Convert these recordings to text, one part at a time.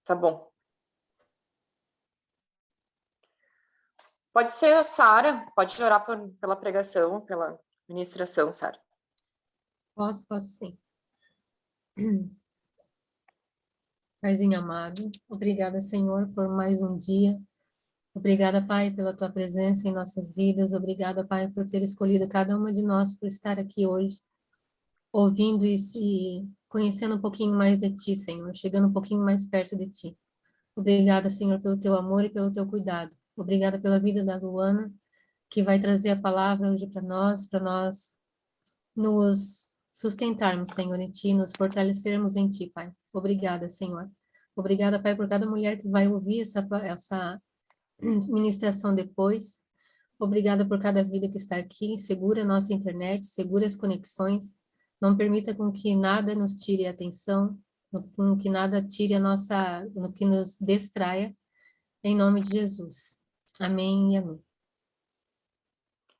Tá bom. Pode ser a Sara, pode orar pela pregação, pela ministração, Sara. Posso sim. Paizinho amado, obrigada, Senhor, por mais um dia. Obrigada, Pai, pela tua presença em nossas vidas. Obrigada, Pai, por ter escolhido cada uma de nós por estar aqui hoje, ouvindo isso e conhecendo um pouquinho mais de ti, Senhor, chegando um pouquinho mais perto de ti. Obrigada, Senhor, pelo teu amor e pelo teu cuidado. Obrigada pela vida da Luana, que vai trazer a palavra hoje para nós nos sustentarmos, Senhor, em Ti, nos fortalecermos em Ti, Pai. Obrigada, Senhor. Obrigada, Pai, por cada mulher que vai ouvir essa ministração depois. Obrigada por cada vida que está aqui. Segura a nossa internet, segura as conexões. Não permita com que nada nos tire a atenção, com que nada tire no que nos distraia. Em nome de Jesus. Amém e amém.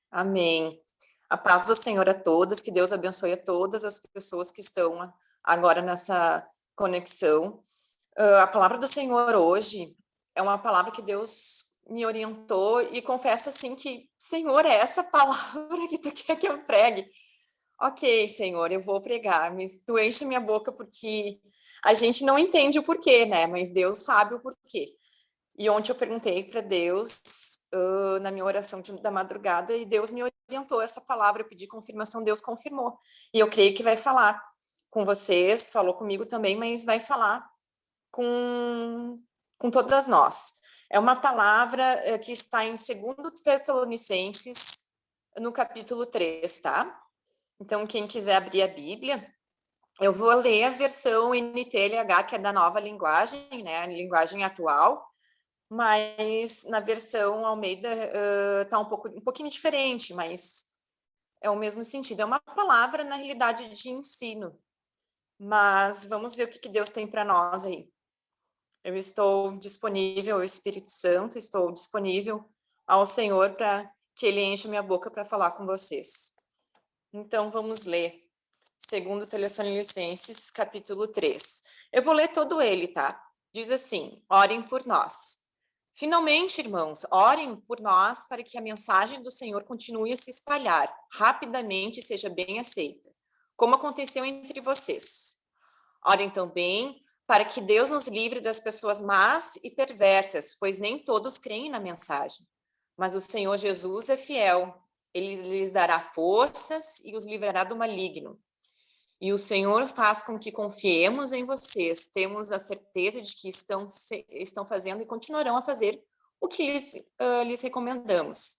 Amém. A paz do Senhor a todas, que Deus abençoe a todas as pessoas que estão agora nessa conexão. A palavra do Senhor hoje é uma palavra que Deus me orientou e confesso assim que, Senhor, é essa palavra que tu quer que eu pregue? Ok, Senhor, eu vou pregar, mas tu enche minha boca porque a gente não entende o porquê, né? Mas Deus sabe o porquê. E ontem eu perguntei para Deus, na minha oração da madrugada, e Deus me orientou essa palavra, eu pedi confirmação, Deus confirmou. E eu creio que vai falar com vocês, falou comigo também, mas vai falar com todas nós. É uma palavra que está em 2 Tessalonicenses, no capítulo 3, tá? Então, quem quiser abrir a Bíblia, eu vou ler a versão NTLH, que é da nova linguagem, né? A linguagem atual, mas na versão Almeida tá um pouquinho diferente, mas é o mesmo sentido. É uma palavra, na realidade, de ensino. Mas vamos ver o que Deus tem para nós aí. Eu estou disponível ao Espírito Santo, estou disponível ao Senhor para que Ele encha minha boca para falar com vocês. Então, vamos ler 2 Tessalonicenses, capítulo 3. Eu vou ler todo ele, tá? Diz assim: orem por nós. Finalmente, irmãos, orem por nós para que a mensagem do Senhor continue a se espalhar rapidamente e seja bem aceita, como aconteceu entre vocês. Orem também para que Deus nos livre das pessoas más e perversas, pois nem todos creem na mensagem. Mas o Senhor Jesus é fiel. Ele lhes dará forças e os livrará do maligno. E o Senhor faz com que confiemos em vocês. Temos a certeza de que estão fazendo e continuarão a fazer o que lhes recomendamos.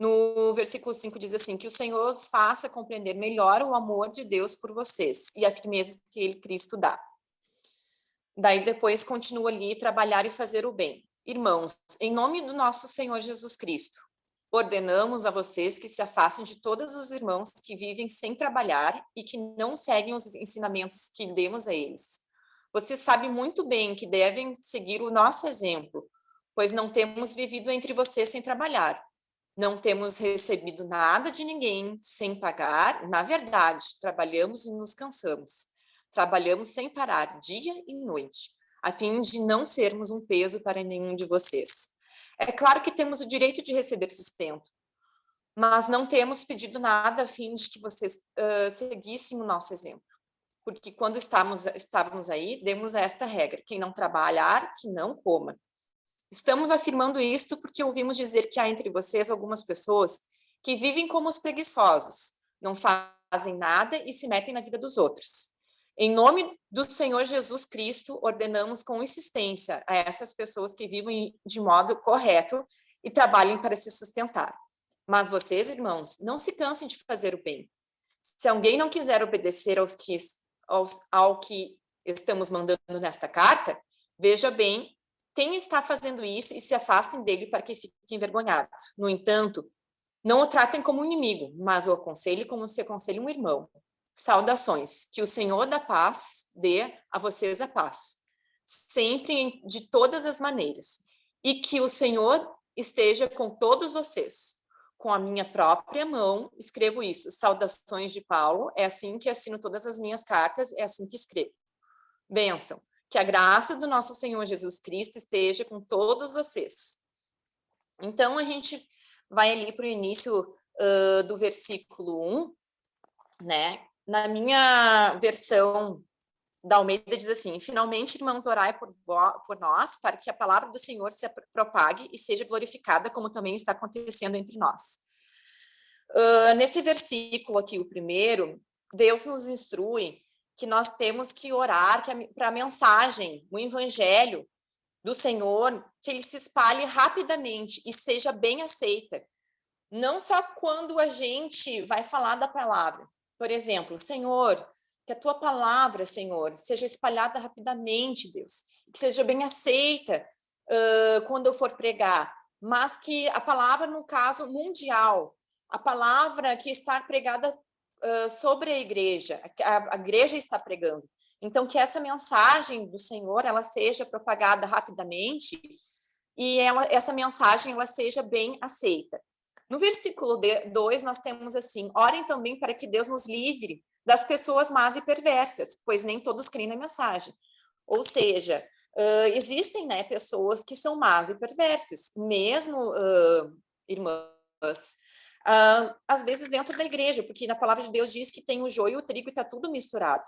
No versículo 5 diz assim, que o Senhor os faça compreender melhor o amor de Deus por vocês e a firmeza que Ele, Cristo, dá. Daí depois continua ali, trabalhar e fazer o bem. Irmãos, em nome do nosso Senhor Jesus Cristo, ordenamos a vocês que se afastem de todos os irmãos que vivem sem trabalhar e que não seguem os ensinamentos que demos a eles. Vocês sabem muito bem que devem seguir o nosso exemplo, pois não temos vivido entre vocês sem trabalhar. Não temos recebido nada de ninguém sem pagar. Na verdade, trabalhamos e nos cansamos. Trabalhamos sem parar, dia e noite, a fim de não sermos um peso para nenhum de vocês. É claro que temos o direito de receber sustento, mas não temos pedido nada a fim de que vocês seguissem o nosso exemplo. Porque quando estávamos aí, demos esta regra: quem não trabalhar, que não coma. Estamos afirmando isto porque ouvimos dizer que há entre vocês algumas pessoas que vivem como os preguiçosos, não fazem nada e se metem na vida dos outros. Em nome do Senhor Jesus Cristo, ordenamos com insistência a essas pessoas que vivem de modo correto e trabalhem para se sustentar. Mas vocês, irmãos, não se cansem de fazer o bem. Se alguém não quiser obedecer ao que estamos mandando nesta carta, veja bem quem está fazendo isso e se afastem dele para que fique envergonhado. No entanto, não o tratem como um inimigo, mas o aconselhe como se aconselhe um irmão. Saudações, que o Senhor da paz dê a vocês a paz, sempre de todas as maneiras, e que o Senhor esteja com todos vocês. Com a minha própria mão, escrevo isso. Saudações de Paulo, é assim que assino todas as minhas cartas, é assim que escrevo. Bênção. Que a graça do nosso Senhor Jesus Cristo esteja com todos vocês. Então, a gente vai ali para o início do versículo 1, né? Na minha versão da Almeida diz assim: finalmente, irmãos, orai por nós, para que a palavra do Senhor se propague e seja glorificada, como também está acontecendo entre nós. Nesse versículo aqui, o primeiro, Deus nos instrui que nós temos que orar para a mensagem, o evangelho do Senhor, que ele se espalhe rapidamente e seja bem aceita. Não só quando a gente vai falar da palavra. Por exemplo, Senhor, que a tua palavra, Senhor, seja espalhada rapidamente, Deus, que seja bem aceita quando eu for pregar, mas que a palavra, no caso, mundial, a palavra que está pregada sobre a igreja igreja está pregando. Então, que essa mensagem do Senhor, ela seja propagada rapidamente e essa mensagem, ela seja bem aceita. No versículo 2, nós temos assim: orem também para que Deus nos livre das pessoas más e perversas, pois nem todos creem na mensagem. Ou seja, existem, né, pessoas que são más e perversas, mesmo irmãs, às vezes dentro da igreja, porque na palavra de Deus diz que tem o joio e o trigo e está tudo misturado.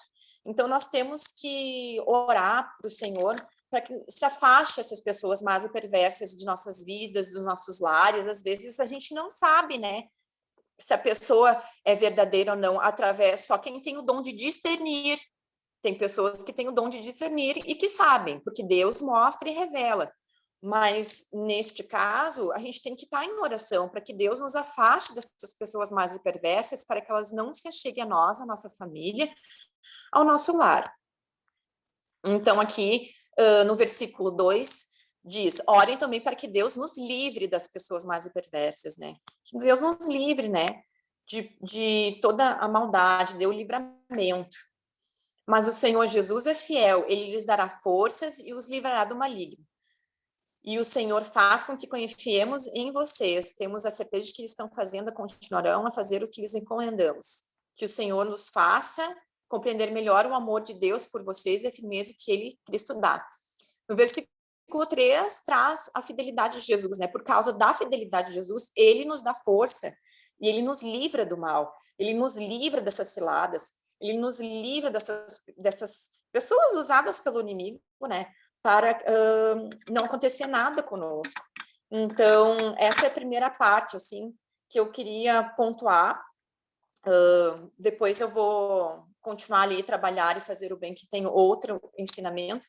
Então, nós temos que orar para o Senhor para que se afaste essas pessoas más e perversas de nossas vidas, dos nossos lares. Às vezes a gente não sabe, né, se a pessoa é verdadeira ou não, através, só quem tem o dom de discernir. Tem pessoas que têm o dom de discernir e que sabem, porque Deus mostra e revela. Mas, neste caso, a gente tem que estar em oração para que Deus nos afaste dessas pessoas más e perversas, para que elas não se acheguem a nós, a nossa família, ao nosso lar. Então, aqui, no versículo 2, diz: orem também para que Deus nos livre das pessoas más e perversas, né? Que Deus nos livre, né? De toda a maldade, dê o livramento. Mas o Senhor Jesus é fiel, ele lhes dará forças e os livrará do maligno. E o Senhor faz com que confiemos em vocês. Temos a certeza de que eles estão fazendo, continuarão a fazer o que lhes encomendamos. Que o Senhor nos faça compreender melhor o amor de Deus por vocês e a firmeza que ele, Cristo, dá. No versículo 3, traz a fidelidade de Jesus, né? Por causa da fidelidade de Jesus, ele nos dá força e ele nos livra do mal. Ele nos livra dessas ciladas. Ele nos livra dessas pessoas usadas pelo inimigo, né? Para não acontecer nada conosco. Então, essa é a primeira parte, assim, que eu queria pontuar. Depois eu vou continuar ali, trabalhar e fazer o bem, que tem outro ensinamento.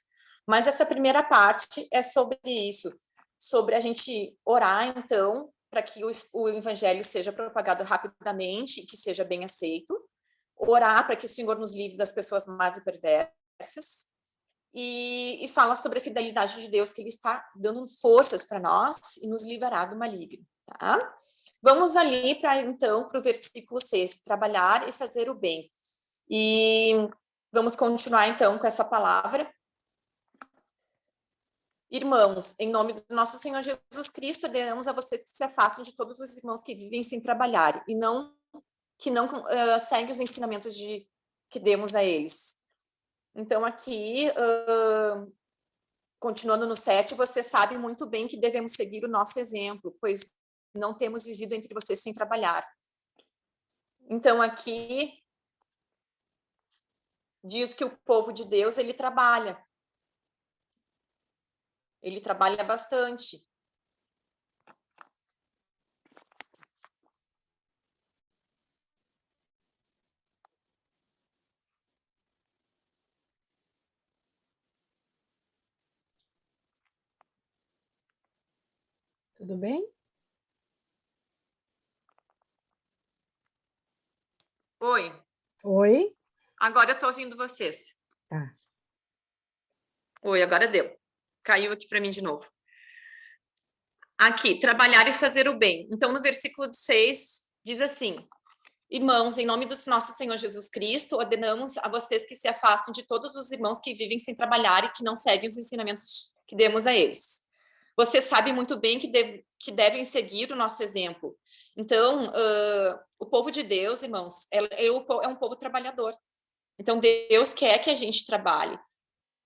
Mas essa primeira parte é sobre isso, sobre a gente orar, então, para que o evangelho seja propagado rapidamente e que seja bem aceito. Orar para que o Senhor nos livre das pessoas más e perversas. E fala sobre a fidelidade de Deus, que ele está dando forças para nós e nos livrará do maligno, tá? Vamos ali então para o versículo 6, trabalhar e fazer o bem. E vamos continuar então com essa palavra. Irmãos, em nome do nosso Senhor Jesus Cristo, ordenamos a vocês que se afastem de todos os irmãos que vivem sem trabalhar e que não seguem os ensinamentos que demos a eles. Então, aqui, continuando no 7, você sabe muito bem que devemos seguir o nosso exemplo, pois não temos vivido entre vocês sem trabalhar. Então, aqui, diz que o povo de Deus, ele trabalha. Ele trabalha bastante. Tudo bem? Oi. Oi? Agora eu estou ouvindo vocês. Tá. Oi, agora deu. Caiu aqui para mim de novo. Aqui, trabalhar e fazer o bem. Então, no versículo 6, diz assim: irmãos, em nome do nosso Senhor Jesus Cristo, ordenamos a vocês que se afastem de todos os irmãos que vivem sem trabalhar e que não seguem os ensinamentos que demos a eles. Vocês sabem muito bem que devem seguir o nosso exemplo. Então, o povo de Deus, irmãos, é um povo trabalhador. Então, Deus quer que a gente trabalhe.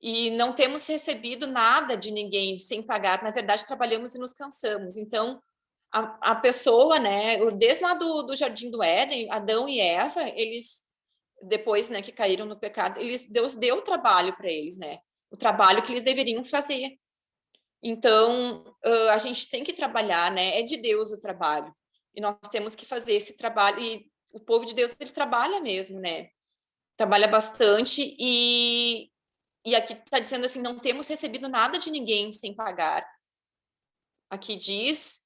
e não temos recebido nada de ninguém sem pagar. Na verdade, trabalhamos e nos cansamos. Então, a pessoa, né, desde lá do Jardim do Éden, Adão e Eva, eles, depois, né, que caíram no pecado, Deus deu trabalho para eles, né, o trabalho que eles deveriam fazer. Então, a gente tem que trabalhar, né, é de Deus o trabalho, e nós temos que fazer esse trabalho, e o povo de Deus, ele trabalha mesmo, né, trabalha bastante, e aqui está dizendo assim, não temos recebido nada de ninguém sem pagar. Aqui diz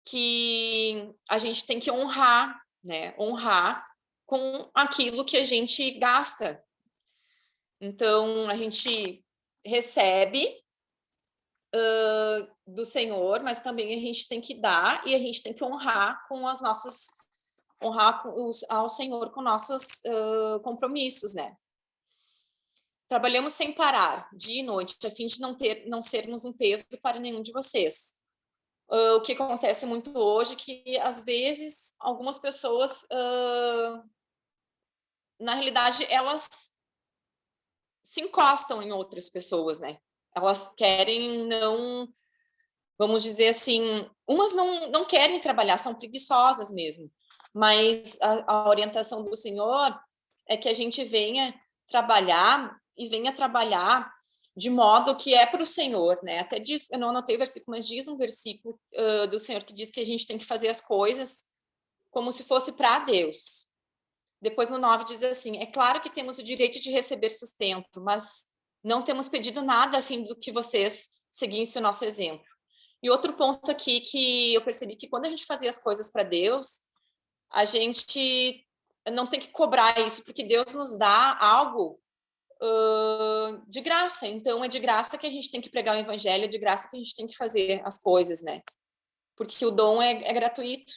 que a gente tem que honrar, né? Honrar com aquilo que a gente gasta. Então, a gente recebe do Senhor, mas também a gente tem que dar e a gente tem que honrar com as nossas, ao Senhor com nossos compromissos, né? Trabalhamos sem parar, dia e noite, a fim de não sermos um peso para nenhum de vocês. O que acontece muito hoje, que às vezes algumas pessoas, na realidade, elas se encostam em outras pessoas, né? Elas querem não, vamos dizer assim, umas não querem trabalhar, são preguiçosas mesmo, mas a orientação do Senhor é que a gente venha trabalhar de modo que é para o Senhor, né? Até diz, eu não anotei o versículo, mas diz um versículo do Senhor que diz que a gente tem que fazer as coisas como se fosse para Deus. Depois no 9 diz assim, é claro que temos o direito de receber sustento, mas não temos pedido nada a fim do que vocês seguissem o nosso exemplo. E outro ponto aqui que eu percebi que quando a gente fazia as coisas para Deus, a gente não tem que cobrar isso, porque Deus nos dá algo de graça. Então, é de graça que a gente tem que pregar o evangelho, é de graça que a gente tem que fazer as coisas, né? Porque o dom é gratuito.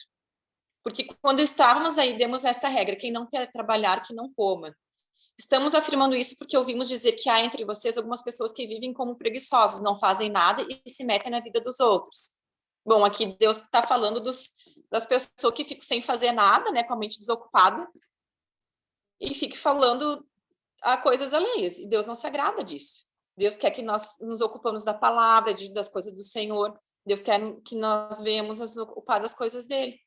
Porque quando estávamos aí, demos esta regra, quem não quer trabalhar, que não coma. Estamos afirmando isso porque ouvimos dizer que há entre vocês algumas pessoas que vivem como preguiçosos, não fazem nada e se metem na vida dos outros. Bom, aqui Deus está falando das pessoas que ficam sem fazer nada, né, com a mente desocupada, e fica falando a coisas alheias, e Deus não se agrada disso. Deus quer que nós nos ocupamos da palavra, das coisas do Senhor. Deus quer que nós venhamos a nos ocupar das coisas dele.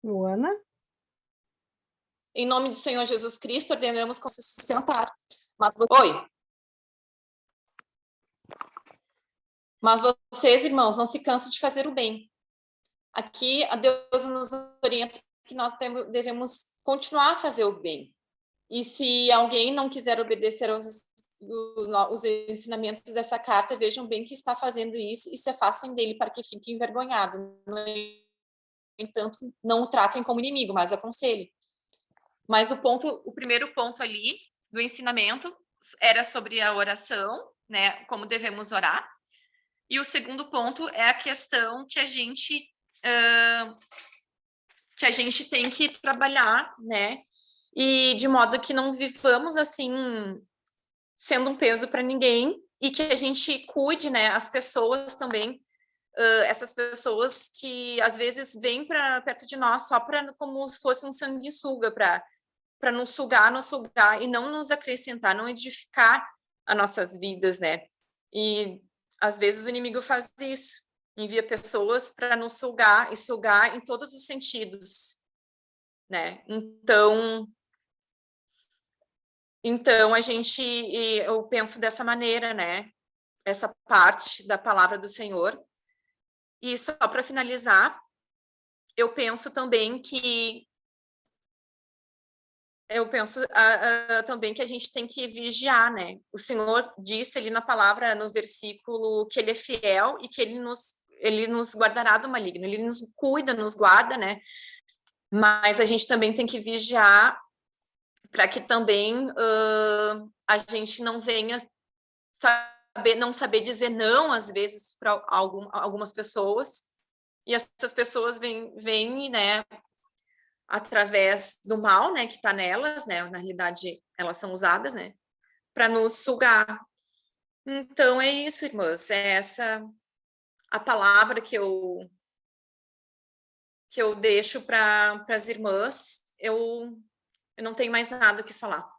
Luana? Em nome do Senhor Jesus Cristo, ordenamos com se sentar. Oi. Mas vocês, irmãos, não se cansem de fazer o bem. Aqui, a Deus nos orienta que nós devemos continuar a fazer o bem. E se alguém não quiser obedecer os ensinamentos dessa carta, vejam bem que está fazendo isso e se afastem dele para que fique envergonhado. No entanto, não o tratem como inimigo, mas aconselhem. Mas o primeiro ponto ali do ensinamento era sobre a oração, né? Como devemos orar. E o segundo ponto é a questão que a gente tem que trabalhar, né? E de modo que não vivamos assim sendo um peso para ninguém e que a gente cuide, né? As pessoas também, essas pessoas que às vezes vêm para perto de nós só para como se fosse um sanguessuga para nos sugar e não nos acrescentar, não edificar as nossas vidas, né? E às vezes o inimigo faz isso, envia pessoas para nos sugar e sugar em todos os sentidos, né? Então eu penso dessa maneira, né? Essa parte da palavra do Senhor. E só para finalizar, eu penso também que também que a gente tem que vigiar, né? O Senhor disse ali na palavra, no versículo, que Ele é fiel e que Ele nos guardará do maligno. Ele nos cuida, nos guarda, né? Mas a gente também tem que vigiar para que também a gente não venha não saber dizer não, às vezes, para algumas pessoas, e essas pessoas vêm, né, através do mal, né, que está nelas, né, na realidade, elas são usadas, né, para nos sugar. Então, é isso, irmãs, é essa a palavra que eu que eu deixo para as irmãs, eu não tenho mais nada o que falar.